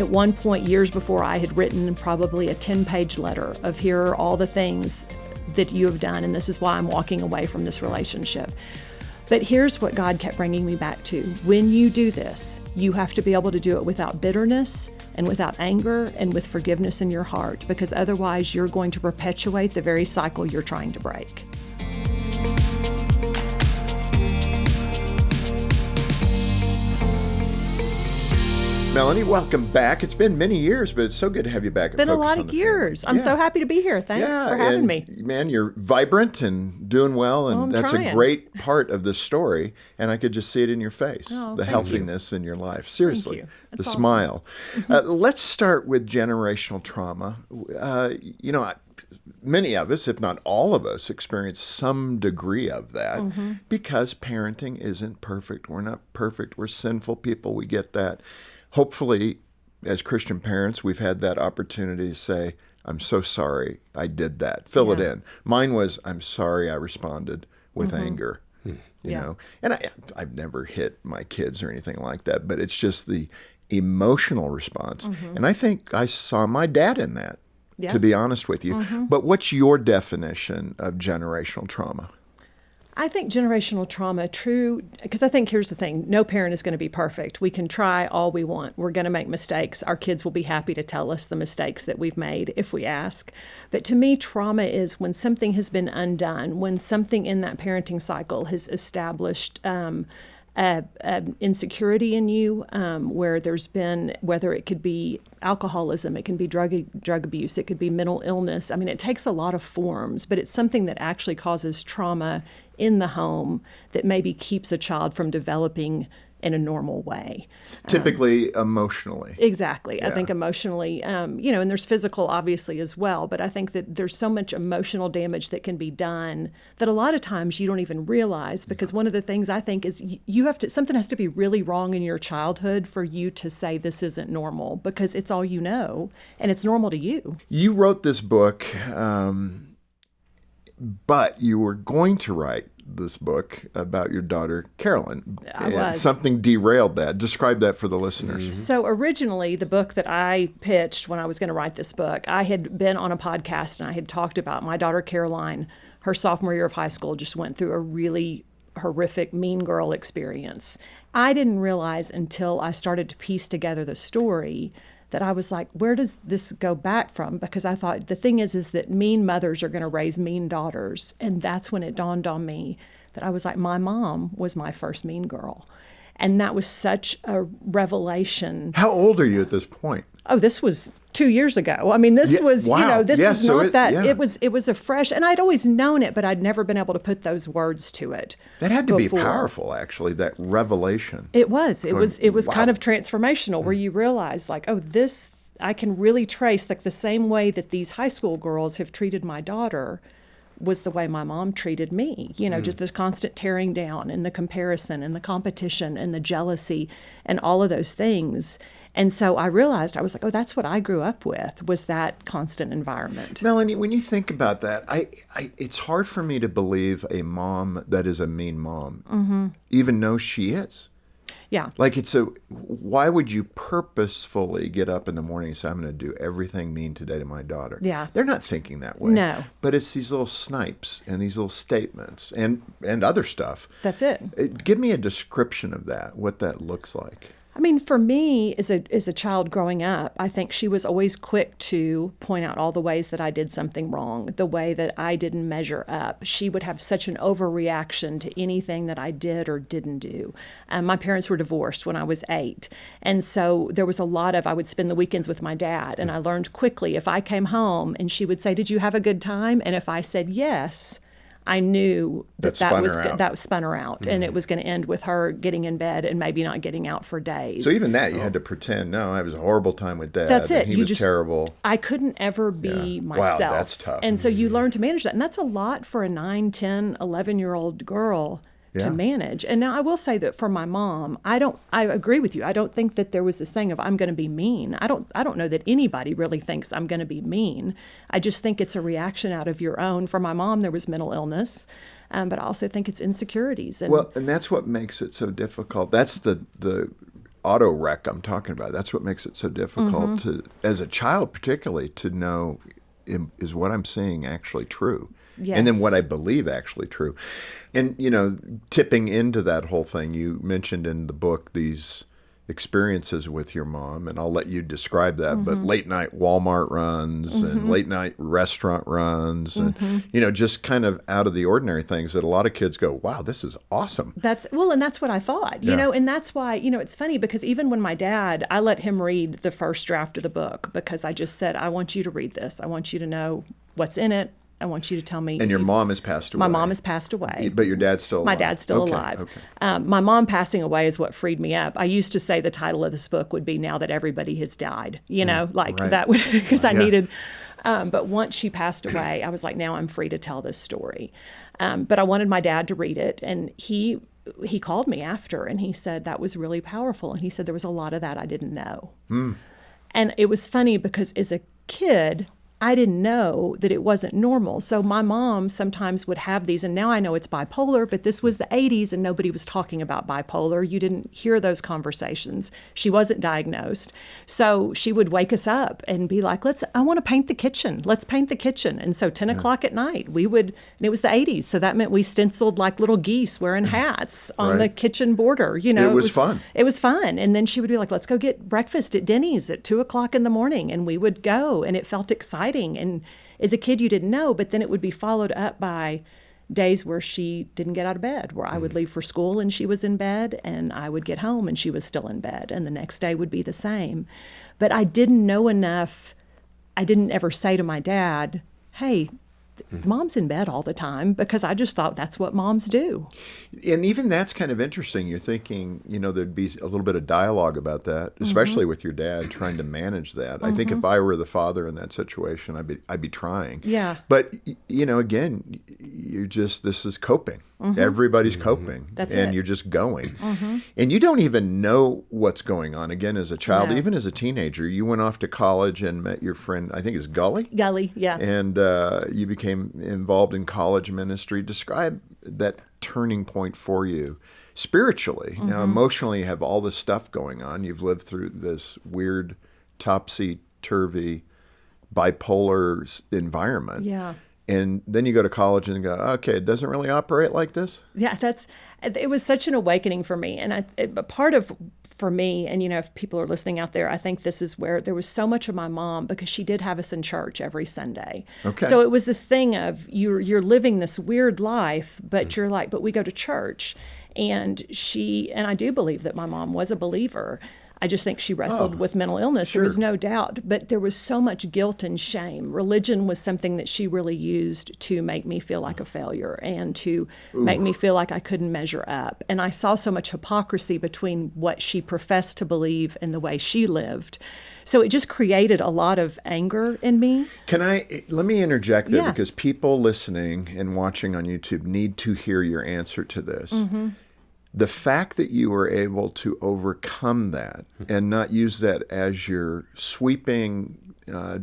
at one point, years before, I had written probably a 10-page letter of here are all the things that you have done, and this is why I'm walking away from this relationship. But here's what God kept bringing me back to. When you do this, you have to be able to do it without bitterness and without anger and with forgiveness in your heart, because otherwise you're going to perpetuate the very cycle you're trying to break. Melanie, welcome back. It's been many years, but it's so good to have you back. It's been a lot of years. I'm so happy to be here. Thanks for having me. Man, you're vibrant and doing well, and that's trying. A great part of this story, and I could just see it in your face, the healthiness in your life. Seriously, the awesome. Smile. Let's start with generational trauma. Many of us, if not all of us, experience some degree of that because parenting isn't perfect. We're not perfect. We're sinful people. We get that. Hopefully, as Christian parents, we've had that opportunity to say, I'm so sorry I did that. Fill it in. Mine was, I'm sorry I responded with anger. You know, and I've never hit my kids or anything like that, but it's just the emotional response. And I think I saw my dad in that, to be honest with you. But what's your definition of generational trauma? I think generational trauma, because I think here's the thing, no parent is going to be perfect. We can try all we want. We're going to make mistakes. Our kids will be happy to tell us the mistakes that we've made if we ask. But to me, trauma is when something has been undone, when something in that parenting cycle has established insecurity in you, where there's been, whether it could be alcoholism, it can be drug abuse, it could be mental illness. I mean, it takes a lot of forms, but it's something that actually causes trauma in the home that maybe keeps a child from developing in a normal way. Typically emotionally. Exactly. Yeah. I think emotionally, and there's physical obviously as well, but I think that there's so much emotional damage that can be done that a lot of times you don't even realize, because one of the things I think is something has to be really wrong in your childhood for you to say this isn't normal, because it's all you know and it's normal to you. You wrote this book, but you were going to write this book about your daughter, Carolyn. I was. Something derailed that. Describe that for the listeners. So originally, the book that I pitched when I was going to write this book, I had been on a podcast and I had talked about my daughter, Caroline. Her sophomore year of high school just went through a really horrific mean girl experience. I didn't realize until I started to piece together the story that I was like, where does this go back from? Because I thought the thing is that mean mothers are going to raise mean daughters. And that's when it dawned on me that I was like, my mom was my first mean girl. And that was such a revelation. How old are you at this point? Oh, this was 2 years ago. I mean, this was, wow. This was not that. Yeah. It was a fresh, and I'd always known it, but I'd never been able to put those words to it. That had to be powerful, actually, that revelation. It was. It was kind of transformational, where you realize, like, oh, this, I can really trace, like, the same way that these high school girls have treated my daughter was the way my mom treated me, just the constant tearing down and the comparison and the competition and the jealousy and all of those things. And so I realized, I was like, oh, that's what I grew up with, was that constant environment. Melanie, when you think about that, it's hard for me to believe a mom that is a mean mom, even though she is. Yeah. Like why would you purposefully get up in the morning and say, I'm going to do everything mean today to my daughter? Yeah. They're not thinking that way. No. But it's these little snipes and these little statements and other stuff. That's it. Give me a description of that, what that looks like. I mean, for me, as a child growing up, I think she was always quick to point out all the ways that I did something wrong, the way that I didn't measure up. She would have such an overreaction to anything that I did or didn't do. My parents were divorced when I was 8. And so there was I would spend the weekends with my dad, and I learned quickly if I came home and she would say, did you have a good time? And if I said yes, I knew that was spun her out, and it was going to end with her getting in bed and maybe not getting out for days. So even that, you had to pretend, no, it was a horrible time with Dad. That's it. He was terrible. I couldn't ever be myself. Wow, that's tough. And so you learn to manage that. And that's a lot for a 9, 10, 11-year-old girl to manage. And now I will say that for my mom, I agree with you. I don't think that there was this thing of I'm going to be mean. I don't know that anybody really thinks I'm going to be mean. I just think it's a reaction out of your own. For my mom, there was mental illness, but I also think it's insecurities. And that's what makes it so difficult. That's the auto wreck I'm talking about. That's what makes it so difficult to, as a child particularly, to know is what I'm seeing actually true? Yes. And then what I believe actually true. And, tipping into that whole thing, you mentioned in the book these experiences with your mom, and I'll let you describe that, but late night Walmart runs and late night restaurant runs and, just kind of out of the ordinary things that a lot of kids go, wow, this is awesome. And that's what I thought, and that's why, it's funny because even when my dad, I let him read the first draft of the book because I just said, I want you to read this. I want you to know what's in it. I want you to tell me. And your mom has passed away. My mom has passed away. But your dad's still alive. My dad's still alive. Okay. My mom passing away is what freed me up. I used to say the title of this book would be Now That Everybody Has Died, that would, because I needed, but once she passed away, I was like, now I'm free to tell this story. But I wanted my dad to read it, and he called me after, and he said, that was really powerful. And he said, there was a lot of that I didn't know. And it was funny because as a kid, I didn't know that it wasn't normal. So my mom sometimes would have these, and now I know it's bipolar, but this was the 80s and nobody was talking about bipolar. You didn't hear those conversations. She wasn't diagnosed. So she would wake us up and be like, I want to paint the kitchen. Let's paint the kitchen. And so 10 o'clock at night, we would, and it was the 80s. So that meant we stenciled like little geese wearing hats on the kitchen border. It was fun. It was fun. And then she would be like, let's go get breakfast at Denny's at 2 o'clock in the morning. And we would go, and it felt exciting. And as a kid, you didn't know, but then it would be followed up by days where she didn't get out of bed, where I would leave for school and she was in bed, and I would get home and she was still in bed, and the next day would be the same. But I didn't know enough. I didn't ever say to my dad, hey, mom's in bed all the time, because I just thought that's what moms do. And even that's kind of interesting. You're thinking, there'd be a little bit of dialogue about that, especially with your dad trying to manage that. I think if I were the father in that situation, I'd be trying. Yeah. But, again, this is coping. Everybody's coping. That's and it. You're just going. And you don't even know what's going on. Again, as a child, No. even as a teenager, you went off to college and met your friend, I think it's Gully? Gully, yeah. And you became involved in college ministry. Describe that turning point for you spiritually. Now, emotionally, you have all this stuff going on. You've lived through this weird, topsy-turvy, bipolar environment. Yeah. And then you go to college and go, okay, it doesn't really operate like this? Yeah, it was such an awakening for me. And for me, and if people are listening out there, I think this is where there was so much of my mom, because she did have us in church every Sunday. Okay. So it was this thing of you're living this weird life, but you're like, but we go to church. And I do believe that my mom was a believer. I just think she wrestled with mental illness. Sure. There was no doubt, but there was so much guilt and shame. Religion was something that she really used to make me feel like a failure and to make me feel like I couldn't measure up. And I saw so much hypocrisy between what she professed to believe and the way she lived. So it just created a lot of anger in me. Let me interject there, because people listening and watching on YouTube need to hear your answer to this. The fact that you were able to overcome that and not use that as your sweeping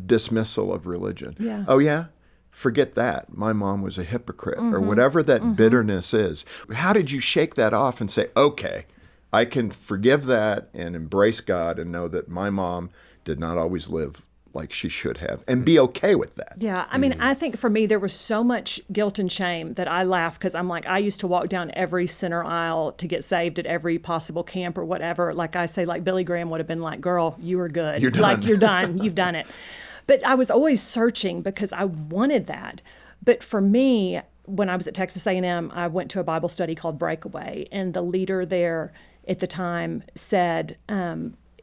dismissal of religion. Yeah. Oh, yeah? Forget that. My mom was a hypocrite, or whatever that bitterness is. How did you shake that off and say, okay, I can forgive that and embrace God and know that my mom did not always live like she should have, and be okay with that? Yeah, I mean, I think for me, there was so much guilt and shame that I laugh, because I'm like, I used to walk down every center aisle to get saved at every possible camp or whatever. Like I say, like Billy Graham would have been like, girl, you were good. You're done. Like, you're done. You've done it. But I was always searching because I wanted that. But for me, when I was at Texas A&M, I went to a Bible study called Breakaway, and the leader there at the time said,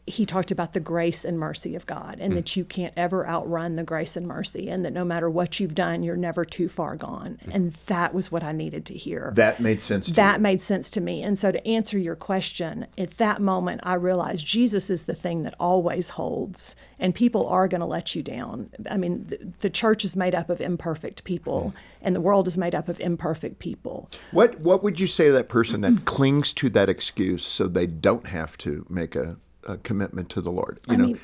he talked about the grace and mercy of God, and that you can't ever outrun the grace and mercy, and that no matter what you've done, you're never too far gone. And that was what I needed to hear. That made sense to you. That made sense to me. And so to answer your question, at that moment, I realized Jesus is the thing that always holds, and people are going to let you down. I mean, the church is made up of imperfect people, and the world is made up of imperfect people. What would you say to that person that clings to that excuse so they don't have to make a commitment to the Lord?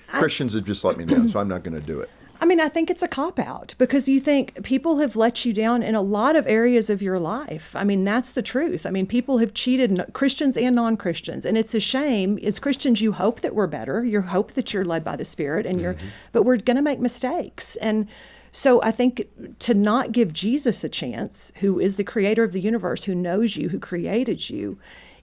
Christians have just let me down, so I'm not going to do it. I mean, I think it's a cop-out because you think people have let you down in a lot of areas of your life. I mean, that's the truth. I mean, people have cheated, Christians and non-Christians, and it's a shame. As Christians, you hope that we're better. You hope that you're led by the Spirit, and but we're going to make mistakes. And so I think to not give Jesus a chance, who is the creator of the universe, who knows you, who created you,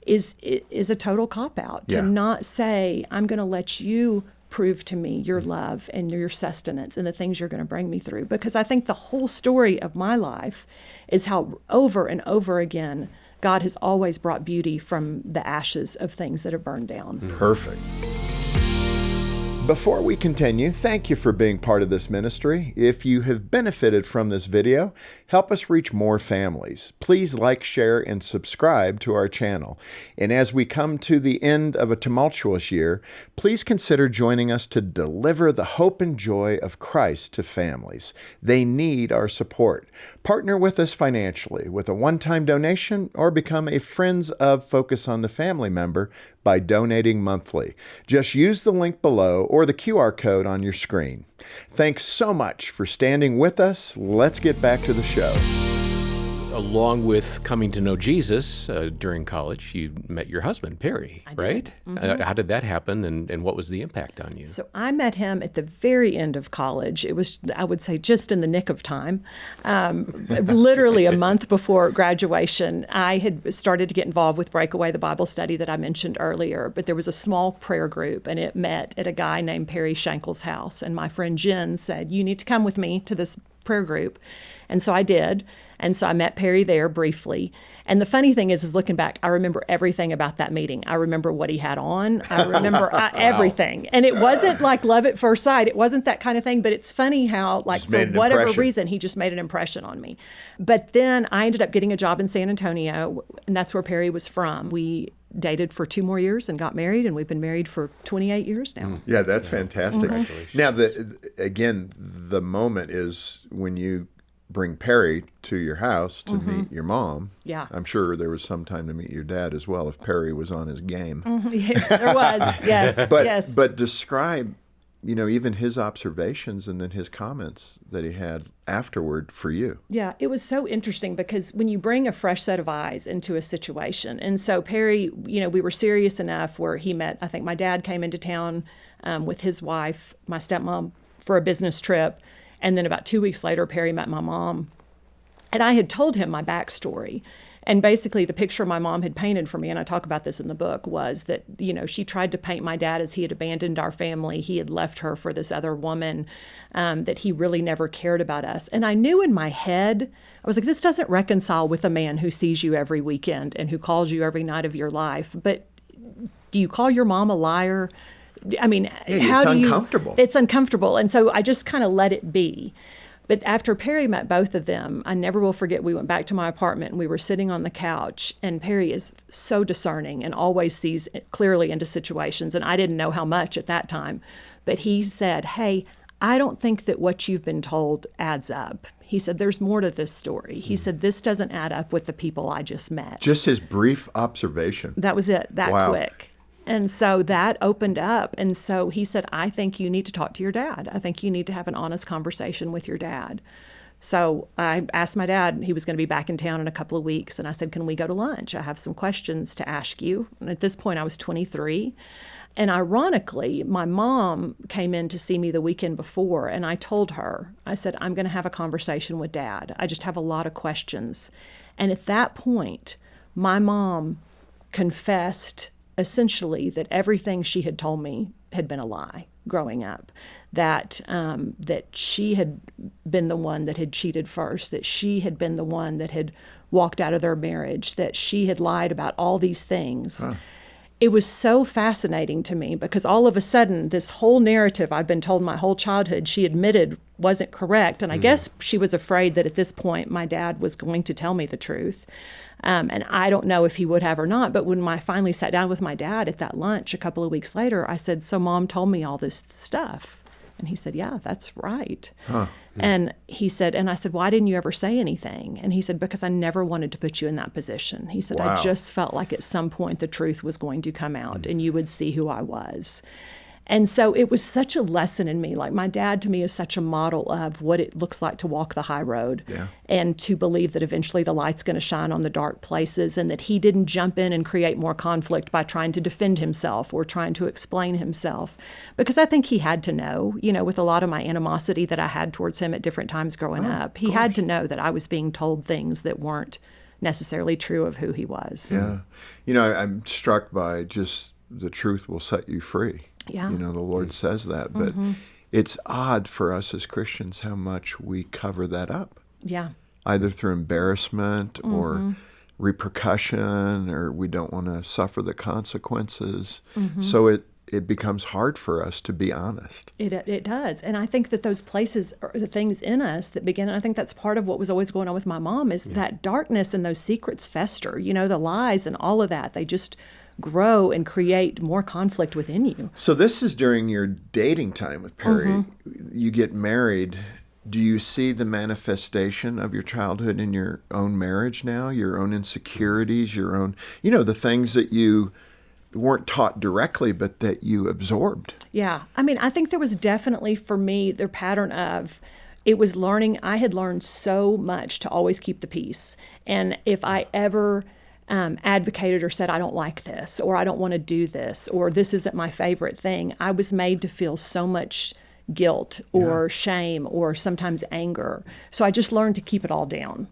is a total cop-out. To not say, I'm going to let you prove to me your love and your sustenance and the things you're going to bring me through. Because I think the whole story of my life is how over and over again, God has always brought beauty from the ashes of things that have burned down. Perfect. Before we continue, thank you for being part of this ministry. If you have benefited from this video, help us reach more families. Please like, share, and subscribe to our channel. And as we come to the end of a tumultuous year, please consider joining us to deliver the hope and joy of Christ to families. They need our support. Partner with us financially with a one-time donation or become a Friends of Focus on the Family member by donating monthly. Just use the link below or the QR code on your screen. Thanks so much for standing with us. Let's get back to the show. Along with coming to know Jesus during college, you met your husband, Perry, right? How did that happen, and what was the impact on you? So I met him at the very end of college. It was, I would say, just in the nick of time. Literally a month before graduation, I had started to get involved with Breakaway, the Bible study that I mentioned earlier. But there was a small prayer group, and it met at a guy named Perry Shankle's house. And my friend Jen said, you need to come with me to this prayer group. And so I did. And so I met Perry there briefly. And the funny thing is looking back, I remember everything about that meeting. I remember what he had on. I remember everything. And it wasn't like love at first sight. It wasn't that kind of thing. But it's funny how, like, for whatever reason, he just made an impression on me. But then I ended up getting a job in San Antonio, and that's where Perry was from. We dated for 2 more years and got married, and we've been married for 28 years now. Yeah, that's fantastic. Now, the moment is when you bring Perry to your house to meet your mom. Yeah. I'm sure there was some time to meet your dad as well if Perry was on his game. Yes, there was. Yes. But describe, even his observations and then his comments that he had afterward for you. Yeah, it was so interesting because when you bring a fresh set of eyes into a situation, and so Perry, we were serious enough where he met, I think my dad came into town with his wife, my stepmom, for a business trip. And then about 2 weeks later, Perry met my mom. And I had told him my backstory. And basically the picture my mom had painted for me, and I talk about this in the book, was that, she tried to paint my dad as he had abandoned our family. He had left her for this other woman, that he really never cared about us. And I knew in my head, I was like, this doesn't reconcile with a man who sees you every weekend and who calls you every night of your life. But do you call your mom a liar? I mean, it's uncomfortable. It's uncomfortable. And so I just kind of let it be. But after Perry met both of them, I never will forget, we went back to my apartment and we were sitting on the couch, and Perry is so discerning and always sees clearly into situations. And I didn't know how much at that time. But he said, hey, I don't think that what you've been told adds up. He said, there's more to this story. He said, this doesn't add up with the people I just met. Just his brief observation. That was it, quick. And so that opened up. And so he said, I think you need to talk to your dad. I think you need to have an honest conversation with your dad. So I asked my dad, he was going to be back in town in a couple of weeks. And I said, can we go to lunch? I have some questions to ask you. And at this point, I was 23. And ironically, my mom came in to see me the weekend before. And I told her, I said, I'm going to have a conversation with Dad. I just have a lot of questions. And at that point, my mom confessed essentially that everything she had told me had been a lie growing up, that she had been the one that had cheated first, that she had been the one that had walked out of their marriage, that she had lied about all these things. Huh. It was so fascinating to me because all of a sudden this whole narrative I've been told my whole childhood, she admitted wasn't correct. And I guess she was afraid that at this point my dad was going to tell me the truth. And I don't know if he would have or not, but when I finally sat down with my dad at that lunch a couple of weeks later, I said, so Mom told me all this stuff. And he said, yeah, that's right. Huh. And he said, and I said, why didn't you ever say anything? And he said, because I never wanted to put you in that position. He said, wow. I just felt like at some point the truth was going to come out and you would see who I was. And so it was such a lesson in me. Like my dad to me is such a model of what it looks like to walk the high road and to believe that eventually the light's going to shine on the dark places, and that he didn't jump in and create more conflict by trying to defend himself or trying to explain himself. Because I think he had to know, with a lot of my animosity that I had towards him at different times growing up, he had to know that I was being told things that weren't necessarily true of who he was. Yeah. I'm struck by just the truth will set you free. Yeah. The Lord says that, but it's odd for us as Christians how much we cover that up. Yeah. Either through embarrassment or repercussion, or we don't want to suffer the consequences. So it becomes hard for us to be honest. It does. And I think that those places are the things in us that begin, and I think that's part of what was always going on with my mom, is that darkness and those secrets fester, the lies and all of that. They just grow and create more conflict within you. So this is during your dating time with Perry. You get married. Do you see the manifestation of your childhood in your own marriage now, your own insecurities, your own, the things that you weren't taught directly, but that you absorbed? Yeah. I mean, I think there was definitely for me the pattern of, it was learning. I had learned so much to always keep the peace. And if I ever advocated or said, I don't like this, or I don't want to do this, or this isn't my favorite thing, I was made to feel so much guilt or shame or sometimes anger. So I just learned to keep it all down.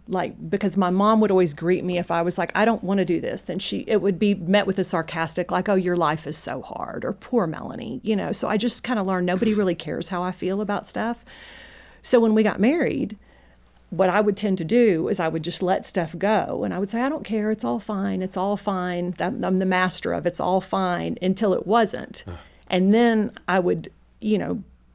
Because my mom would always greet me if I was like, I don't want to do this, then it would be met with a sarcastic, like, oh, your life is so hard, or poor Melanie, So I just kind of learned nobody really cares how I feel about stuff. So when we got married, what I would tend to do is I would just let stuff go. And I would say, I don't care. It's all fine. It's all fine. I'm the master of it's all fine, until it wasn't. And then I would,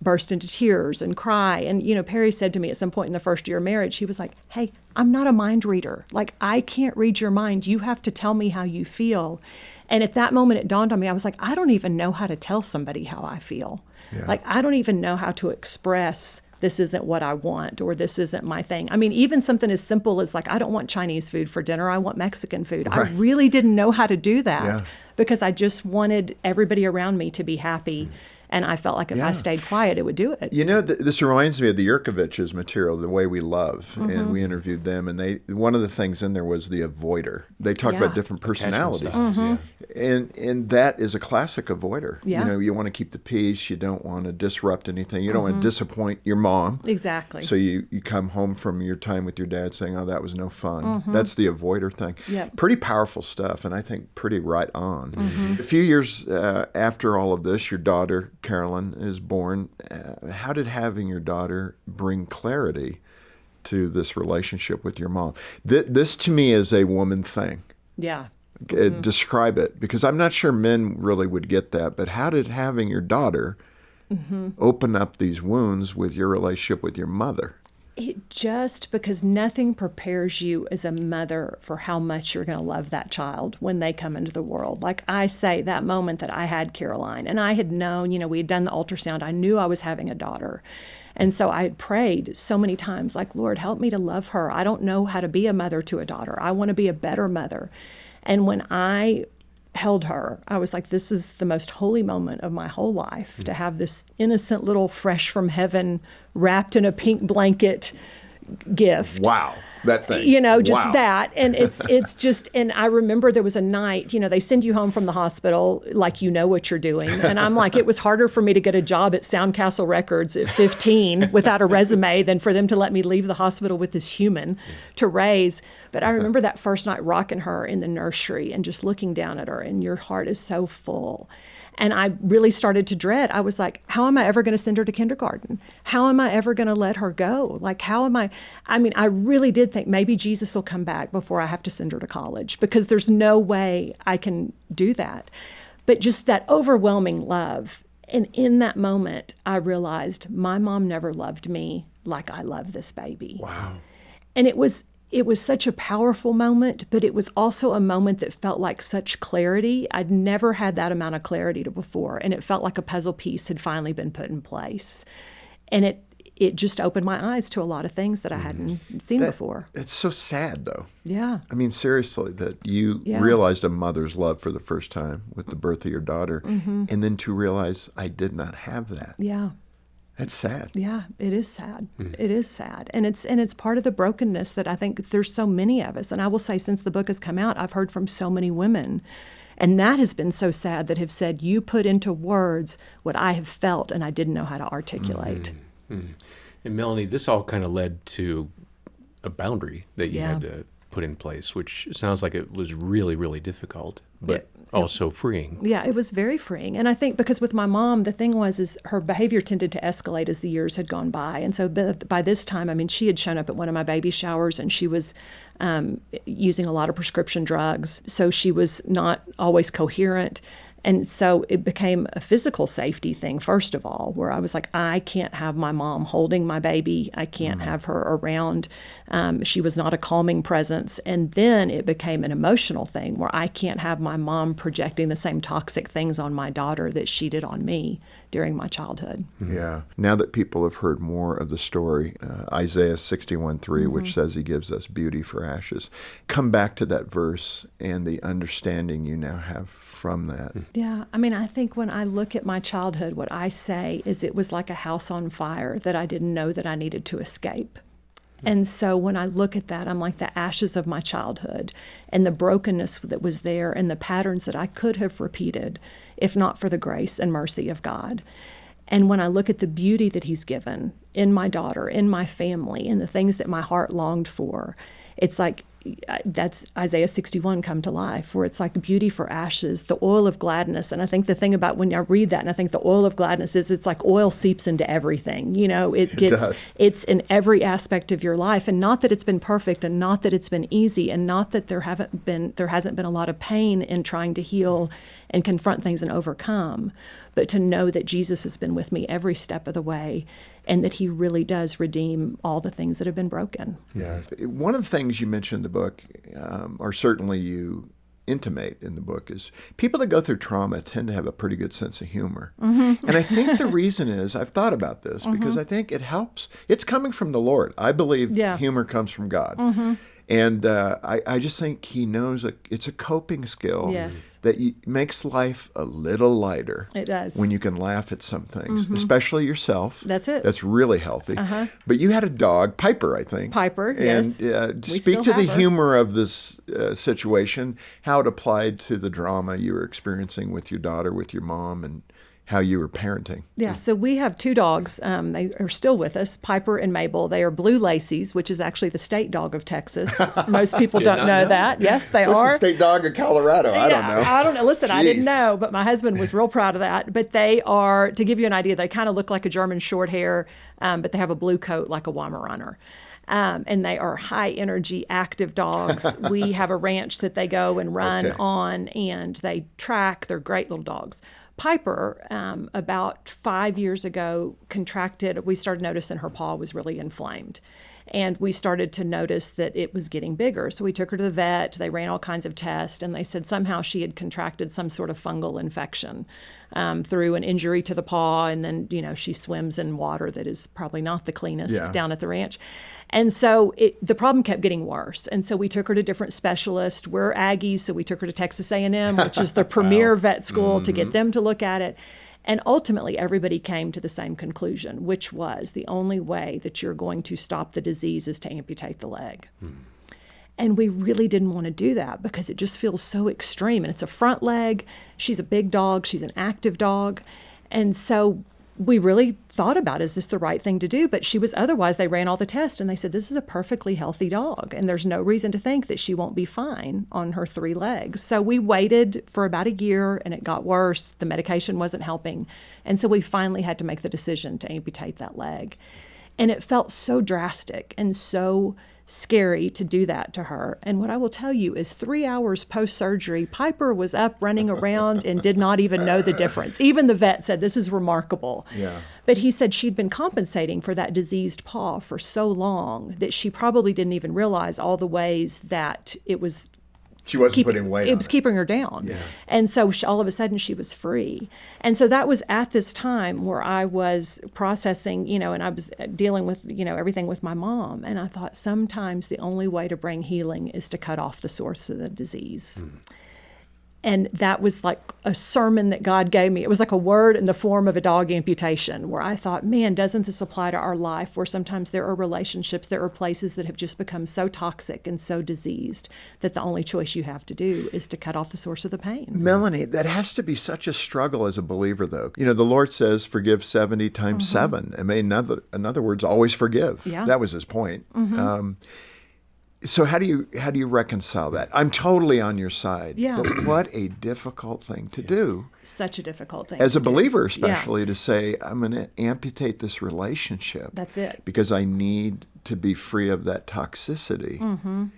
burst into tears and cry. And, Perry said to me at some point in the first year of marriage, he was like, hey, I'm not a mind reader. I can't read your mind. You have to tell me how you feel. And at that moment, it dawned on me, I was like, I don't even know how to tell somebody how I feel. I don't even know how to express this isn't what I want, or this isn't my thing. I mean, even something as simple as I don't want Chinese food for dinner, I want Mexican food. Right. I really didn't know how to do that because I just wanted everybody around me to be happy. And I felt like if I stayed quiet, it would do it. This reminds me of the Yurkovich's material, The Way We Love. And we interviewed them, and one of the things in there was the avoider. They talk about different personalities. And that is a classic avoider. You want to keep the peace. You don't want to disrupt anything. You don't want to disappoint your mom. Exactly. So you come home from your time with your dad saying, oh, that was no fun. That's the avoider thing. Pretty powerful stuff, and I think pretty right on. A few years after all of this, your daughter, Carolyn, is born. How did having your daughter bring clarity to this relationship with your mom? This to me is a woman thing. Yeah. Describe it, because I'm not sure men really would get that, but how did having your daughter open up these wounds with your relationship with your mother? Because nothing prepares you as a mother for how much you're going to love that child when they come into the world. Like I say, that moment that I had Caroline, and I had known, we had done the ultrasound, I knew I was having a daughter. And so I had prayed so many times, like, Lord, help me to love her. I don't know how to be a mother to a daughter. I want to be a better mother. And when I held her, I was like, this is the most holy moment of my whole life, to have this innocent little fresh from heaven, wrapped in a pink blanket gift. Wow. That thing. Just that. And it's just, and I remember there was a night, they send you home from the hospital like you know what you're doing. And I'm like, it was harder for me to get a job at Soundcastle Records at 15 without a resume than for them to let me leave the hospital with this human to raise. But I remember that first night rocking her in the nursery and just looking down at her, and your heart is so full. And I really started to dread. I was like, how am I ever going to send her to kindergarten? How am I ever going to let her go? I really did think maybe Jesus will come back before I have to send her to college, because there's no way I can do that. But just that overwhelming love. And in that moment, I realized my mom never loved me like I love this baby. Wow. And it was such a powerful moment, but it was also a moment that felt like such clarity. I'd never had that amount of clarity before, and it felt like a puzzle piece had finally been put in place. And it just opened my eyes to a lot of things that I hadn't seen before. It's so sad, though. Yeah. I mean, seriously, that you realized a mother's love for the first time with the birth of your daughter, and then to realize I did not have that. Yeah. That's sad. Yeah, it is sad. It is sad. And it's part of the brokenness that I think there's so many of us. And I will say, since the book has come out, I've heard from so many women. And that has been so sad, that have said, you put into words what I have felt and I didn't know how to articulate. And Melanie, this all kind of led to a boundary that you had to put in place, which sounds like it was really, really difficult, but also freeing. Yeah, it was very freeing. And I think because with my mom, the thing is her behavior tended to escalate as the years had gone by. And so by this time, I mean, she had shown up at one of my baby showers, and she was using a lot of prescription drugs. So she was not always coherent. And so it became a physical safety thing, first of all, where I was like, I can't have my mom holding my baby. I can't have her around. She was not a calming presence. And then it became an emotional thing where I can't have my mom projecting the same toxic things on my daughter that she did on me during my childhood. Yeah. Now that people have heard more of the story, Isaiah 61:3, which says he gives us beauty for ashes, come back to that verse and the understanding you now have from that. Yeah, I mean, I think when I look at my childhood, what I say is it was like a house on fire that I didn't know that I needed to escape. And so when I look at that, I'm like the ashes of my childhood and the brokenness that was there and the patterns that I could have repeated if not for the grace and mercy of God. And when I look at the beauty that he's given in my daughter, in my family, in the things that my heart longed for, it's like that's Isaiah 61 come to life, where it's like beauty for ashes, the oil of gladness. And I think the thing about when I read that, and I think the oil of gladness is it's like oil seeps into everything. You know, it's in every aspect of your life. And not that it's been perfect, and not that it's been easy, and not that there hasn't been a lot of pain in trying to heal and confront things and overcome, but to know that Jesus has been with me every step of the way, and that he really does redeem all the things that have been broken. Yeah. One of the things you mentioned in the book, or certainly you intimate in the book, is people that go through trauma tend to have a pretty good sense of humor. And I think the reason is, I've thought about this, because I think it helps. It's coming from the Lord. I believe humor comes from God. And I just think he knows it's a coping skill that makes life a little lighter. It does. When you can laugh at some things, especially yourself. That's it. That's really healthy. But you had a dog, Piper, I think. Piper, yes. And speak to the humor of this situation, how it applied to the drama you were experiencing with your daughter, with your mom, and how you were parenting. Yeah, so we have two dogs. They are still with us, Piper and Mabel. They are blue Lacy's, which is actually the state dog of Texas. Most people don't know that. Yes, they What's are. the state dog of Colorado? I don't know. I don't know. Listen, I didn't Jeez. know, but my husband was real proud of that. But they are, to give you an idea, they kind of look like a German short hair, but they have a blue coat like a Weimaraner. And they are high energy, active dogs. We have a ranch that they go and run on, and they track. They're great little dogs. Piper, about 5 years ago, we started noticing her paw was really inflamed. And we started to notice that it was getting bigger. So we took her to the vet. They ran all kinds of tests, and they said somehow she had contracted some sort of fungal infection through an injury to the paw. And then, she swims in water that is probably not the cleanest down at the ranch. And so the problem kept getting worse. And so we took her to different specialists. We're Aggies, so we took her to Texas A&M, which is the premier vet school, to get them to look at it. And ultimately, everybody came to the same conclusion, which was the only way that you're going to stop the disease is to amputate the leg. And we really didn't want to do that because it just feels so extreme. And it's a front leg. She's a big dog. She's an active dog. And so we really thought about, is this the right thing to do? But otherwise they ran all the tests and they said, this is a perfectly healthy dog. And there's no reason to think that she won't be fine on her 3 legs. So we waited for about a year and it got worse. The medication wasn't helping. And so we finally had to make the decision to amputate that leg. And it felt so drastic and so scary to do that to her. And what I will tell you is 3 hours post-surgery, Piper was up running around and did not even know the difference. Even the vet said, this is remarkable. Yeah. But he said she'd been compensating for that diseased paw for so long that she probably didn't even realize all the ways that it was She wasn't putting weight on it was keeping her down. Yeah. And so all of a sudden she was free. And so that was at this time where I was processing, and I was dealing with, everything with my mom. And I thought sometimes the only way to bring healing is to cut off the source of the disease. And that was like a sermon that God gave me. It was like a word in the form of a dog amputation, where I thought, man, doesn't this apply to our life, where sometimes there are relationships, there are places that have just become so toxic and so diseased that the only choice you have to do is to cut off the source of the pain. Melanie, that has to be such a struggle as a believer, though. The Lord says, forgive 70 times 7. I mean, in other words, always forgive. Yeah. That was his point. So how do you reconcile that? I'm totally on your side. Yeah. But what a difficult thing to do. Such a difficult thing. As a to do. believer, especially, to say, I'm going to amputate this relationship. That's it. Because I need to be free of that toxicity.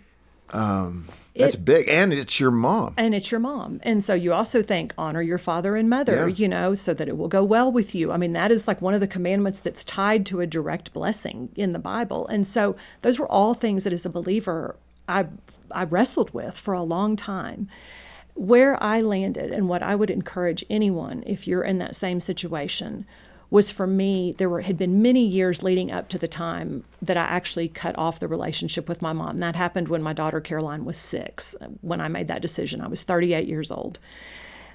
That's big. And it's your mom. And so you also think, honor your father and mother, so that it will go well with you. I mean, that is like one of the commandments that's tied to a direct blessing in the Bible. And so those were all things that as a believer, I wrestled with for a long time. Where I landed and what I would encourage anyone, if you're in that same situation, was for me, had been many years leading up to the time that I actually cut off the relationship with my mom. That happened when my daughter Caroline was 6. When I made that decision, I was 38 years old.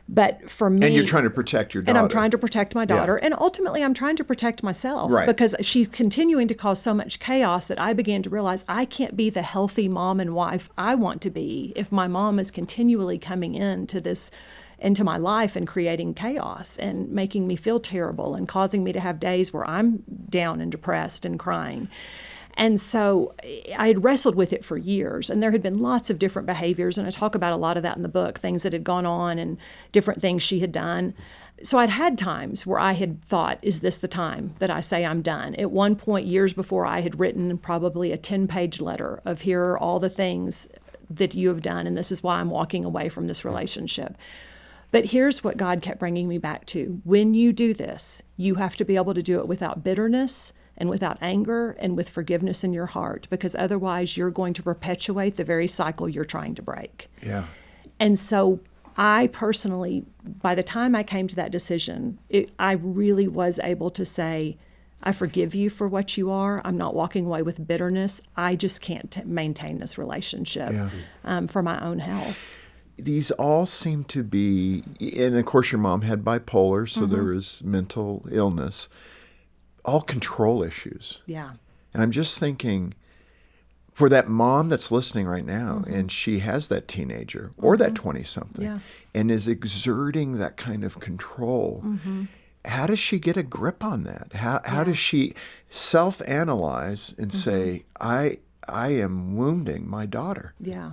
But for me... And you're trying to protect your daughter. And I'm trying to protect my daughter. Yeah. And ultimately, I'm trying to protect myself. Right. Because she's continuing to cause so much chaos that I began to realize I can't be the healthy mom and wife I want to be if my mom is continually coming into my life and creating chaos and making me feel terrible and causing me to have days where I'm down and depressed and crying. And so I had wrestled with it for years, and there had been lots of different behaviors, and I talk about a lot of that in the book, things that had gone on and different things she had done. So I'd had times where I had thought, is this the time that I say I'm done? At one point, years before, I had written probably a 10-page letter of here are all the things that you have done, and this is why I'm walking away from this relationship. But here's what God kept bringing me back to. When you do this, you have to be able to do it without bitterness and without anger and with forgiveness in your heart, because otherwise you're going to perpetuate the very cycle you're trying to break. Yeah. And so I personally, by the time I came to that decision, I really was able to say, I forgive you for what you are. I'm not walking away with bitterness. I just can't maintain this relationship for my own health. These all seem to be, and of course your mom had bipolar, so there was mental illness, all control issues. Yeah. And I'm just thinking, for that mom that's listening right now, and she has that teenager or that 20-something, and is exerting that kind of control, how does she get a grip on that? How does she self-analyze and say, I am wounding my daughter? Yeah.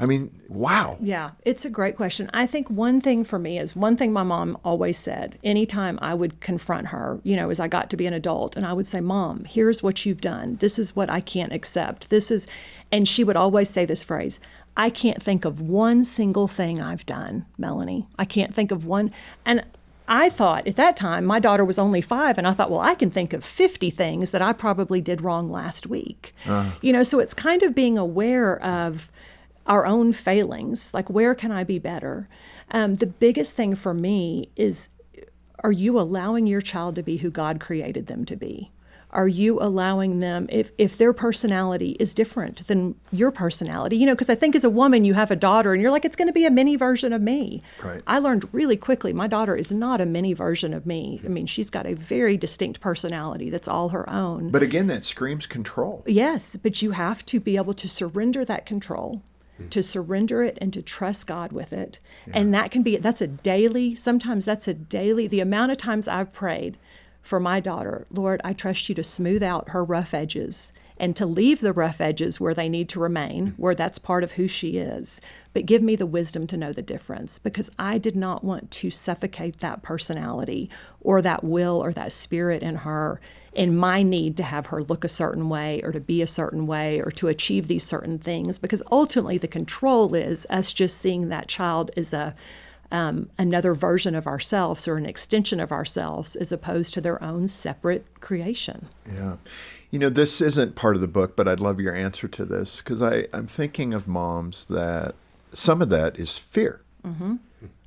I mean, wow. Yeah, it's a great question. I think one thing for me is one thing my mom always said, anytime I would confront her, as I got to be an adult, and I would say, Mom, here's what you've done. This is what I can't accept. And she would always say this phrase, I can't think of one single thing I've done, Melanie. I can't think of one. And I thought at that time, my daughter was only 5, and I thought, well, I can think of 50 things that I probably did wrong last week. So it's kind of being aware of our own failings, like where can I be better? The biggest thing for me is, are you allowing your child to be who God created them to be? Are you allowing them, if their personality is different than your personality? Because I think as a woman, you have a daughter and you're like, it's going to be a mini version of me. Right. I learned really quickly, my daughter is not a mini version of me. I mean, she's got a very distinct personality that's all her own. But again, that screams control. Yes, but you have to be able to surrender that control, to surrender it and to trust God with it. Yeah. And sometimes that's a daily, the amount of times I've prayed for my daughter, Lord, I trust you to smooth out her rough edges and to leave the rough edges where they need to remain, where that's part of who she is. But give me the wisdom to know the difference, because I did not want to suffocate that personality or that will or that spirit in her in my need to have her look a certain way or to be a certain way or to achieve these certain things, because ultimately the control is us just seeing that child as another version of ourselves or an extension of ourselves as opposed to their own separate creation. Yeah. This isn't part of the book, but I'd love your answer to this, because I'm thinking of moms that some of that is fear.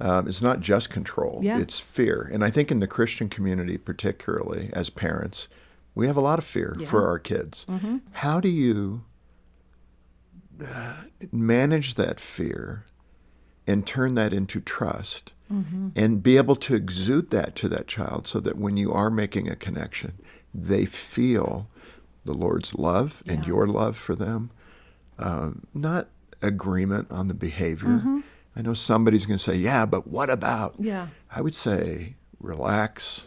It's not just control. Yeah. It's fear. And I think in the Christian community, particularly as parents, we have a lot of fear for our kids. How do you manage that fear and turn that into trust and be able to exude that to that child so that when you are making a connection, they feel the Lord's love and your love for them, not agreement on the behavior. I know somebody's going to say, yeah, but what about? Yeah. I would say relax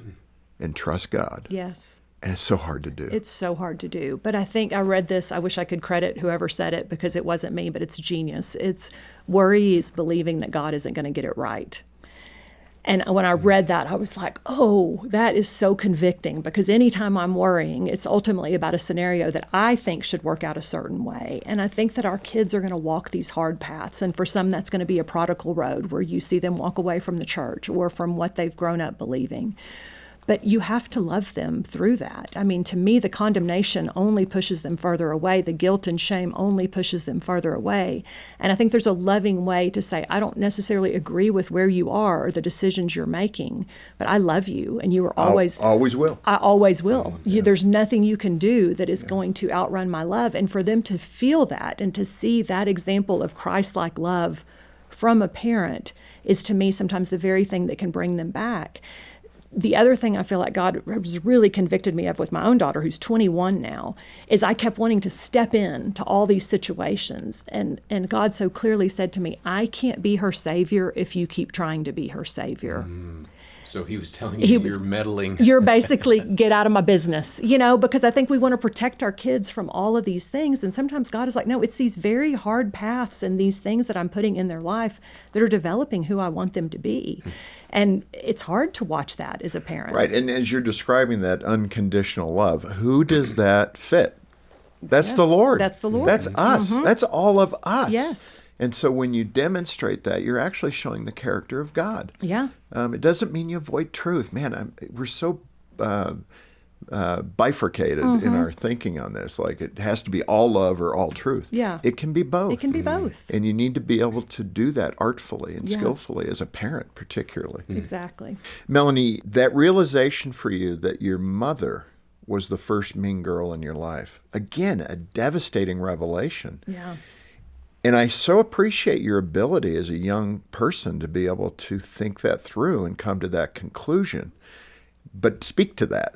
and trust God. Yes. And it's so hard to do. It's so hard to do. But I think I read this. I wish I could credit whoever said it because it wasn't me, but it's genius. It's worry is believing that God isn't going to get it right. And when I read that, I was like, oh, that is so convicting because anytime I'm worrying, it's ultimately about a scenario that I think should work out a certain way. And I think that our kids are going to walk these hard paths. And for some, that's going to be a prodigal road where you see them walk away from the church or from what they've grown up believing. But you have to love them through that. I mean, to me, the condemnation only pushes them further away. The guilt and shame only pushes them further away. And I think there's a loving way to say, I don't necessarily agree with where you are or the decisions you're making, but I love you, and you are always... always will. I always will. There's nothing you can do that is going to outrun my love. And for them to feel that and to see that example of Christ-like love from a parent is, to me, sometimes the very thing that can bring them back. The other thing I feel like God has really convicted me of with my own daughter, who's 21 now, is I kept wanting to step in to all these situations. And God so clearly said to me, I can't be her savior if you keep trying to be her savior. So he was telling you you're meddling. You're basically, get out of my business, because I think we want to protect our kids from all of these things. And sometimes God is like, no, it's these very hard paths and these things that I'm putting in their life that are developing who I want them to be. And it's hard to watch that as a parent. Right. And as you're describing that unconditional love, who does that fit? That's the Lord. That's the Lord. That's us. That's all of us. Yes. And so when you demonstrate that, you're actually showing the character of God. Yeah. It doesn't mean you avoid truth. Man, we're so bifurcated in our thinking on this. Like it has to be all love or all truth. Yeah. It can be both. It can be both. And you need to be able to do that artfully and skillfully as a parent, particularly. Exactly. Melanie, that realization for you that your mother was the first mean girl in your life, again, a devastating revelation. Yeah. And I so appreciate your ability as a young person to be able to think that through and come to that conclusion. But speak to that.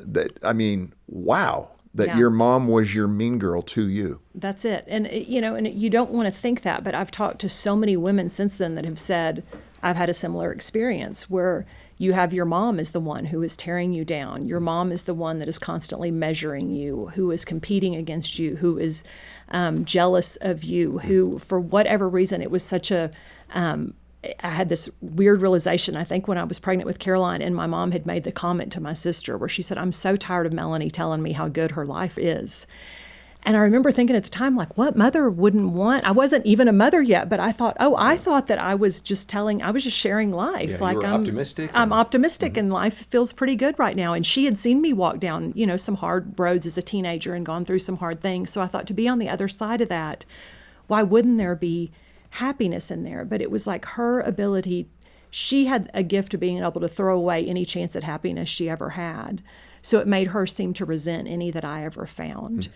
Wow, that your mom was your mean girl to you. That's it. And, and you don't want to think that, but I've talked to so many women since then that have said, I've had a similar experience where you have your mom as the one who is tearing you down. Your mom is the one that is constantly measuring you, who is competing against you, who is jealous of you, who, for whatever reason, it was such a... I had this weird realization, I think, when I was pregnant with Caroline, and my mom had made the comment to my sister where she said, I'm so tired of Melanie telling me how good her life is. And I remember thinking at the time, like, what mother wouldn't want? I wasn't even a mother yet, but I thought, I thought that I was just sharing life. Yeah, like you were optimistic. I'm optimistic and life feels pretty good right now. And she had seen me walk down, some hard roads as a teenager and gone through some hard things. So I thought, to be on the other side of that, why wouldn't there be happiness in there? But it was like her ability, she had a gift of being able to throw away any chance at happiness she ever had. So it made her seem to resent any that I ever found.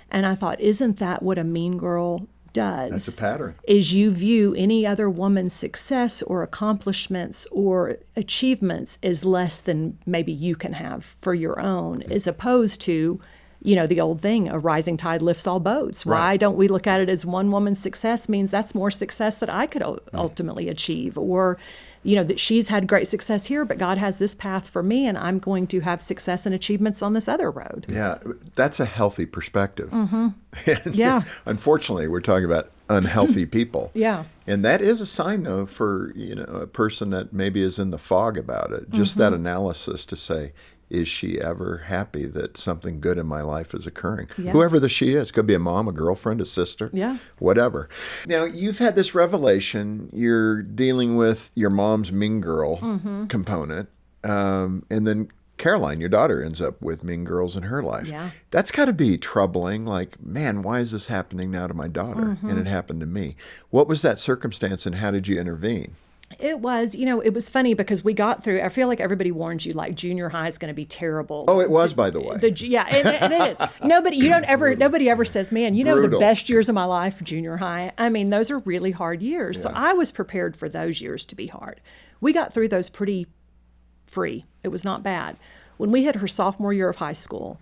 And I thought, isn't that what a mean girl does? That's a pattern. Is you view any other woman's success or accomplishments or achievements as less than maybe you can have for your own, as opposed to, the old thing, a rising tide lifts all boats. Right. Why don't we look at it as one woman's success means that's more success that I could ultimately achieve? Or, that she's had great success here, but God has this path for me, and I'm going to have success and achievements on this other road. Yeah, that's a healthy perspective. Yeah. Unfortunately, we're talking about unhealthy people. Yeah. And that is a sign, though, for, a person that maybe is in the fog about it. Just that analysis to say, is she ever happy that something good in my life is occurring? Yeah. Whoever she is. Could be a mom, a girlfriend, a sister, whatever. Now, you've had this revelation. You're dealing with your mom's mean girl component. And then Caroline, your daughter, ends up with mean girls in her life. Yeah. That's got to be troubling. Like, man, why is this happening now to my daughter? And it happened to me. What was that circumstance, and how did you intervene? It was, it was funny because we got through, I feel like everybody warns you, like junior high is going to be terrible. Oh, it was, by the way. Yeah, and it is. Nobody ever says, man, the Brutal. best years of my life, junior high. I mean, those are really hard years. So I was prepared for those years to be hard. We got through those pretty free. It was not bad. When we hit her sophomore year of high school,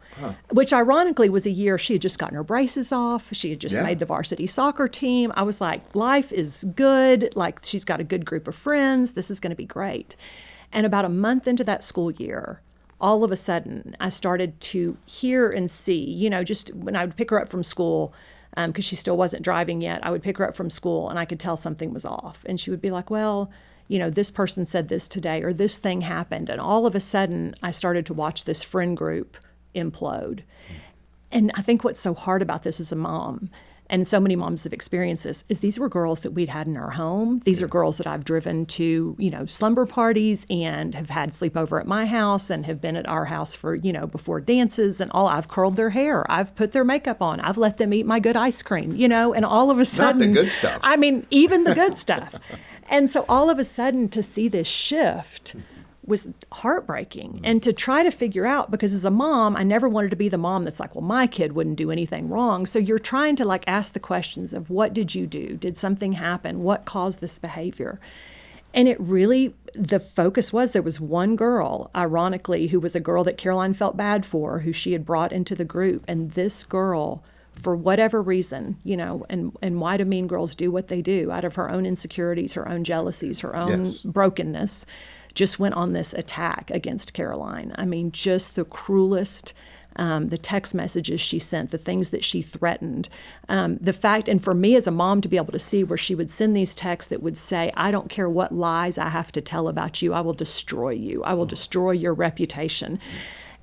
which ironically was a year she had just gotten her braces off. She had just made the varsity soccer team. I was like, life is good. Like, she's got a good group of friends. This is going to be great. And about a month into that school year, all of a sudden, I started to hear and see, just when I would pick her up from school, because she still wasn't driving yet, I would pick her up from school and I could tell something was off. And she would be like, well, this person said this today, or this thing happened. And all of a sudden, I started to watch this friend group implode. And I think what's so hard about this as a mom, and so many moms have experienced this, is these were girls that we'd had in our home. These are girls that I've driven to, slumber parties and have had sleepover at my house and have been at our house for, before dances and all. I've curled their hair. I've put their makeup on. I've let them eat my good ice cream, and all of a sudden. Not the good stuff. I mean, even the good stuff. And so all of a sudden to see this shift was heartbreaking. And to try to figure out, because as a mom, I never wanted to be the mom that's like, well, my kid wouldn't do anything wrong. So you're trying to ask the questions of, what did you do? Did something happen? What caused this behavior? And it really, the focus was, there was one girl, ironically, who was a girl that Caroline felt bad for, who she had brought into the group. And this girl, for whatever reason, and why do mean girls do what they do? Out of her own insecurities, her own jealousies, her own brokenness, just went on this attack against Caroline. I mean, just the cruelest, the text messages she sent, the things that she threatened, the fact, and for me as a mom to be able to see where she would send these texts that would say, I don't care what lies I have to tell about you, I will destroy you. I will destroy your reputation.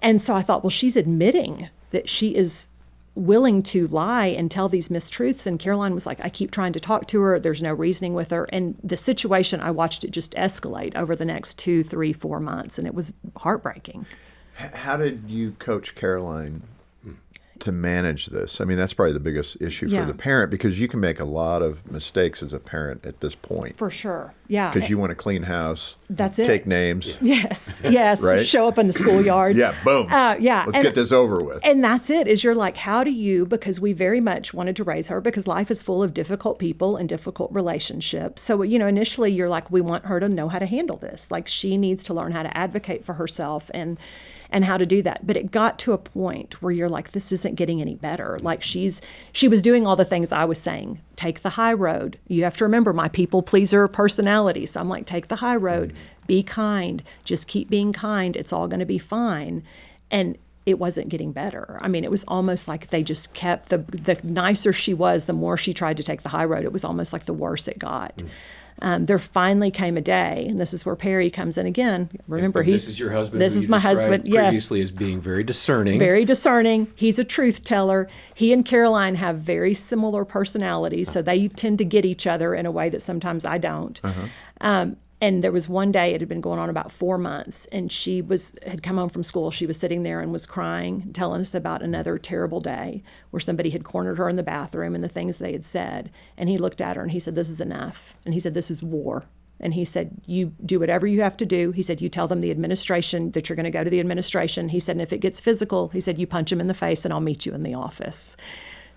And so I thought, well, she's admitting that she is willing to lie and tell these mistruths. And Caroline was like, I keep trying to talk to her. There's no reasoning with her. And the situation, I watched it just escalate over the next 2, 3, 4 months. And it was heartbreaking. How did you coach Caroline to manage this? I mean, that's probably the biggest issue for the parent, because you can make a lot of mistakes as a parent at this point. For sure. Yeah. Because you want to clean house. That's it. Take names. Yes. Right? Show up in the schoolyard. Yeah, boom. Let's get this over with. And that's it, is you're like, how do you, because we very much wanted to raise her, because life is full of difficult people and difficult relationships. So, initially you're like, we want her to know how to handle this. Like, she needs to learn how to advocate for herself and how to do that. But it got to a point where you're like, this isn't getting any better. Like, she was doing all the things I was saying. Take the high road. You have to remember my people pleaser personality. So I'm like, take the high road, be kind, just keep being kind. It's all going to be fine. And it wasn't getting better. I mean, it was almost like they just kept, the nicer she was, the more she tried to take the high road. It was almost like the worse it got. There finally came a day, and this is where Perry comes in again. Remember, this is your husband. This is my husband. Yes, previously as being very discerning. Very discerning. He's a truth teller. He and Caroline have very similar personalities, so they tend to get each other in a way that sometimes I don't. And there was one day, it had been going on about 4 months, and she had come home from school. She was sitting there and was crying, telling us about another terrible day where somebody had cornered her in the bathroom and the things they had said. And he looked at her and he said, this is enough. And he said, this is war. And he said, you do whatever you have to do. He said, you tell them the administration that you're going to go to the administration. He said, and if it gets physical, he said, you punch him in the face and I'll meet you in the office.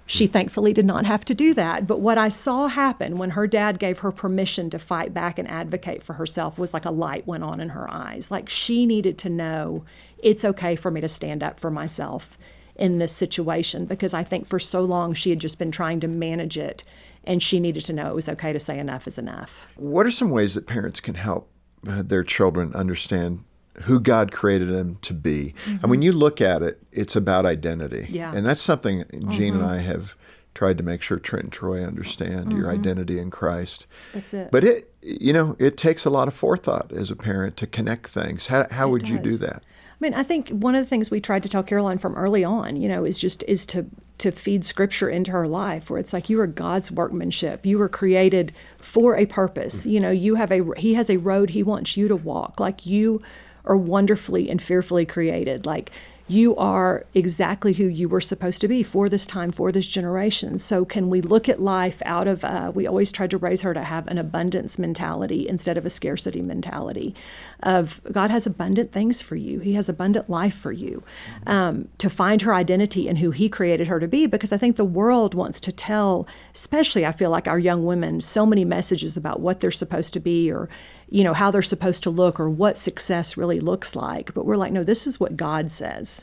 She thankfully did not have to do that. But what I saw happen when her dad gave her permission to fight back and advocate for herself was like a light went on in her eyes. Like, she needed to know it's okay for me to stand up for myself in this situation, because I think for so long she had just been trying to manage it, and she needed to know it was okay to say enough is enough. What are some ways that parents can help their children understand who God created them to be? And when you look at it, it's about identity. Yeah. And that's something Jean and I have tried to make sure Trent and Troy understand, your identity in Christ. That's it. But it takes a lot of forethought as a parent to connect things. How would you do that? I mean, I think one of the things we tried to tell Caroline from early on, is to feed scripture into her life, where it's like, you are God's workmanship. You were created for a purpose. He has a road he wants you to walk. Like, you are wonderfully and fearfully created. Like, you are exactly who you were supposed to be for this time, for this generation. So can we look at life out of, we always tried to raise her to have an abundance mentality instead of a scarcity mentality of God has abundant things for you. He has abundant life for you. To find her identity in who he created her to be, because I think the world wants to tell, especially I feel like our young women, so many messages about what they're supposed to be, or how they're supposed to look, or what success really looks like. But we're like, no, this is what God says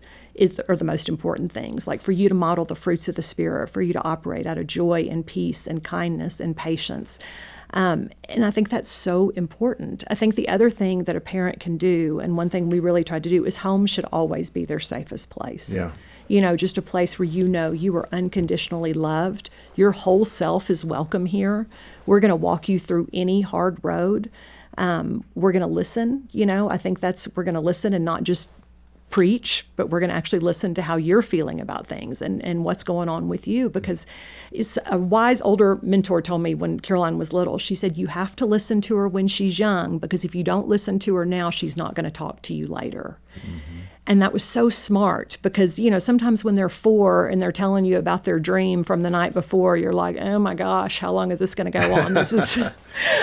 are the most important things. Like for you to model the fruits of the Spirit, for you to operate out of joy and peace and kindness and patience. And I think that's so important. I think the other thing that a parent can do, and one thing we really tried to do, is home should always be their safest place. Yeah. Just a place where you are unconditionally loved. Your whole self is welcome here. We're going to walk you through any hard road. We're going to listen. I think we're going to listen and not just preach, but we're going to actually listen to how you're feeling about things and what's going on with you. Because a wise older mentor told me when Caroline was little, she said, you have to listen to her when she's young, because if you don't listen to her now, she's not going to talk to you later. Mm-hmm. And that was so smart, because, sometimes when they're 4 and they're telling you about their dream from the night before, you're like, oh my gosh, how long is this going to go on? This is,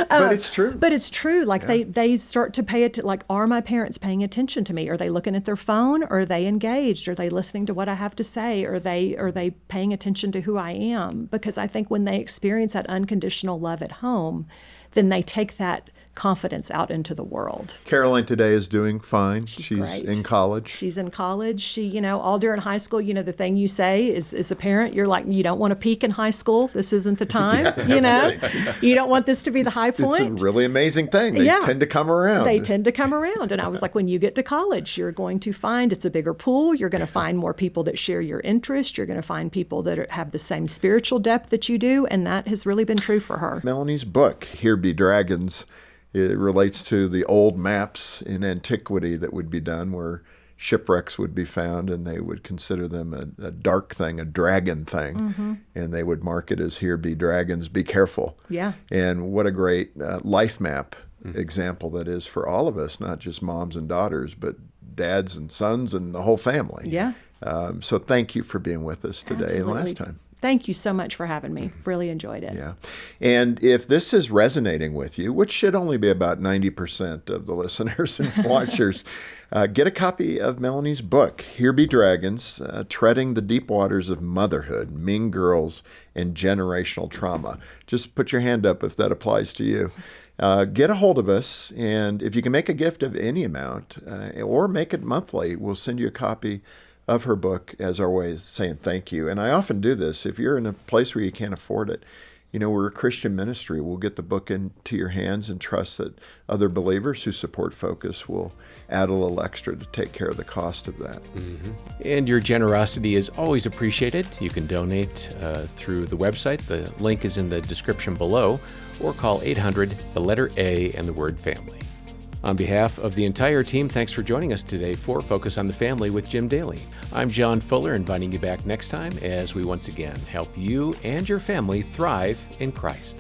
but it's true. But it's true. Like they start to pay it. Like, are my parents paying attention to me? Are they looking at their phone? Are they engaged? Are they listening to what I have to say? Are they paying attention to who I am? Because I think when they experience that unconditional love at home, then they take that confidence out into the world. Caroline today is doing fine. She's great. In college. She's in college. She, all during high school, the thing you say is, as a parent, you're like, you don't want to peak in high school. This isn't the time, You don't want this to be the high point. It's a really amazing thing. They tend to come around. They tend to come around. And I was like, when you get to college, you're going to find it's a bigger pool. You're going to find more people that share your interest. You're going to find people that have the same spiritual depth that you do. And that has really been true for her. Melanie's book, Here Be Dragons, it relates to the old maps in antiquity that would be done where shipwrecks would be found, and they would consider them a dark thing, a dragon thing, mm-hmm. and they would mark it as, here be dragons, be careful. Yeah. And what a great life map example that is for all of us, not just moms and daughters, but dads and sons and the whole family. Yeah. So thank you for being with us today. Absolutely. And last time. Thank you so much for having me. Really enjoyed it. Yeah. And if this is resonating with you, which should only be about 90% of the listeners and watchers, get a copy of Melanie's book, Here Be Dragons, Treading the Deep Waters of Motherhood, Mean Girls, and Generational Trauma. Just put your hand up if that applies to you. Get a hold of us, and if you can make a gift of any amount, or make it monthly, we'll send you a copy of her book as our way of saying thank you. And I often do this. If you're in a place where you can't afford it, we're a Christian ministry. We'll get the book into your hands and trust that other believers who support Focus will add a little extra to take care of the cost of that. Mm-hmm. And your generosity is always appreciated. You can donate through the website. The link is in the description below, or call 800, the letter A, and the word family. On behalf of the entire team, thanks for joining us today for Focus on the Family with Jim Daly. I'm John Fuller, inviting you back next time as we once again help you and your family thrive in Christ.